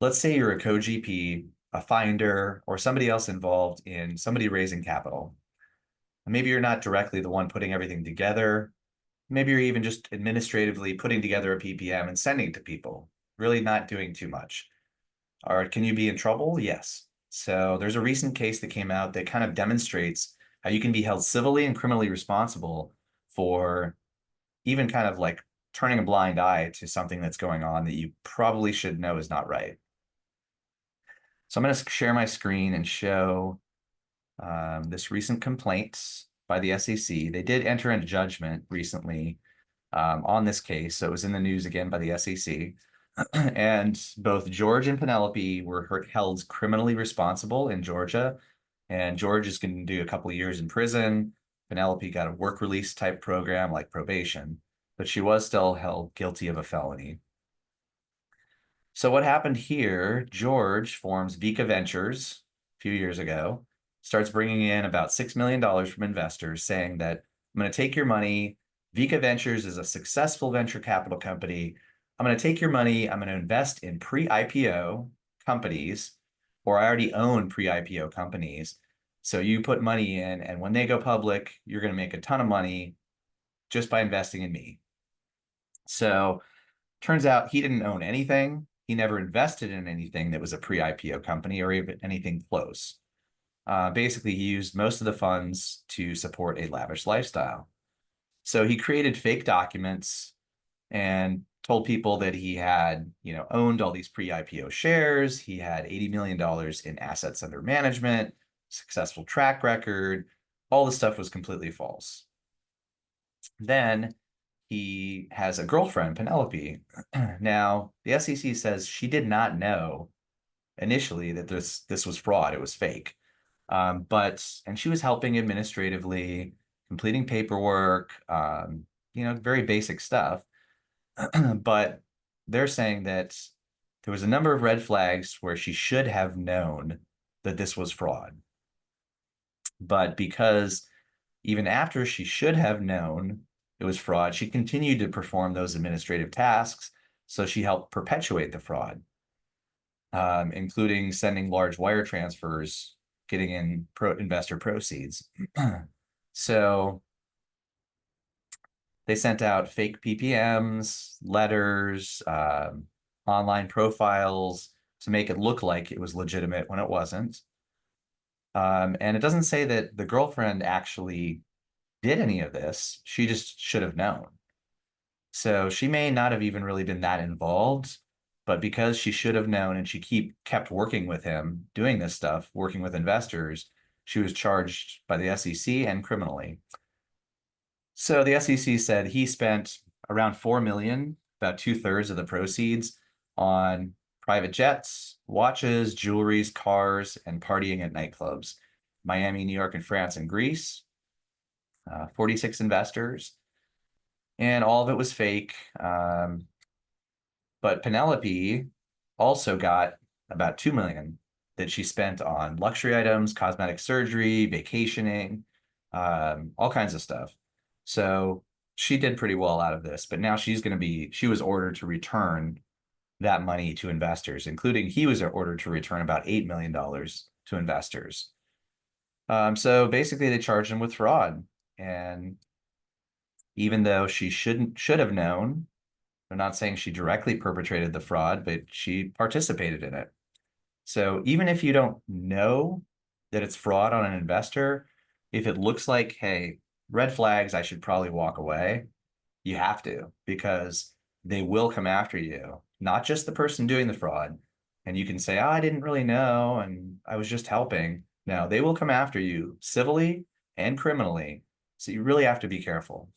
let's say you're a co-GP, a finder, or somebody else involved in somebody raising capital. Maybe you're not directly the one putting everything together. Maybe you're even just administratively putting together a PPM and sending it to people, really not doing too much. Or can you be in trouble? Yes. So there's a recent case that came out that kind of demonstrates how you can be held civilly and criminally responsible for even kind of like turning a blind eye to something that's going on that you probably should know is not right. So I'm going to share my screen and show this recent complaint by the SEC. They did enter into judgment recently on this case. So it was in the news again by the SEC. And both George and Penelope were held criminally responsible in Georgia. And George is going to do a couple of years in prison. Penelope got a work release type program like probation, but she was still held guilty of a felony. So what happened here, George forms Vika Ventures a few years ago, starts bringing in about $6 million from investors saying that I'm going to take your money. Vika Ventures is a successful venture capital company. I'm going to take your money. I'm going to invest in pre-IPO companies, or I already own pre-IPO companies. So you put money in, and when they go public, you're going to make a ton of money just by investing in me. So turns out he didn't own anything. He never invested in anything that was a pre-IPO company or even anything close. Basically, he used most of the funds to support a lavish lifestyle. So he created fake documents and told people that he had, owned all these pre-IPO shares. He had $80 million in assets under management, successful track record. All the stuff was completely false. Then he has a girlfriend, Penelope. Now, the SEC says she did not know initially that this was fraud. It was fake. And she was helping administratively, completing paperwork, very basic stuff. But they're saying that there was a number of red flags where she should have known that this was fraud. But because even after she should have known it was fraud, she continued to perform those administrative tasks. So she helped perpetuate the fraud, including sending large wire transfers, getting in investor proceeds. So they sent out fake PPMs, letters, online profiles to make it look like it was legitimate when it wasn't. And it doesn't say that the girlfriend actually did any of this. She just should have known. So she may not have even really been that involved, but because she should have known and she kept working with him, doing this stuff, working with investors, she was charged by the SEC and criminally. So the SEC said he spent around 4 million, about 2/3 of the proceeds, on private jets, watches, jewelries, cars, and partying at nightclubs. Miami, New York, and France and Greece. 46 investors, and all of it was fake. But Penelope also got about 2 million that she spent on luxury items, cosmetic surgery, vacationing, all kinds of stuff. So she did pretty well out of this, but now she was ordered to return that money to investors, including he was ordered to return about $8 million to investors. So basically they charged him with fraud. And even though she should have known, they're not saying she directly perpetrated the fraud, but she participated in it. So even if you don't know that it's fraud on an investor, if it looks like, hey, red flags, I should probably walk away, you have to, because they will come after you, not just the person doing the fraud. And you can say, oh, I didn't really know, and I was just helping. No, they will come after you civilly and criminally. So you really have to be careful.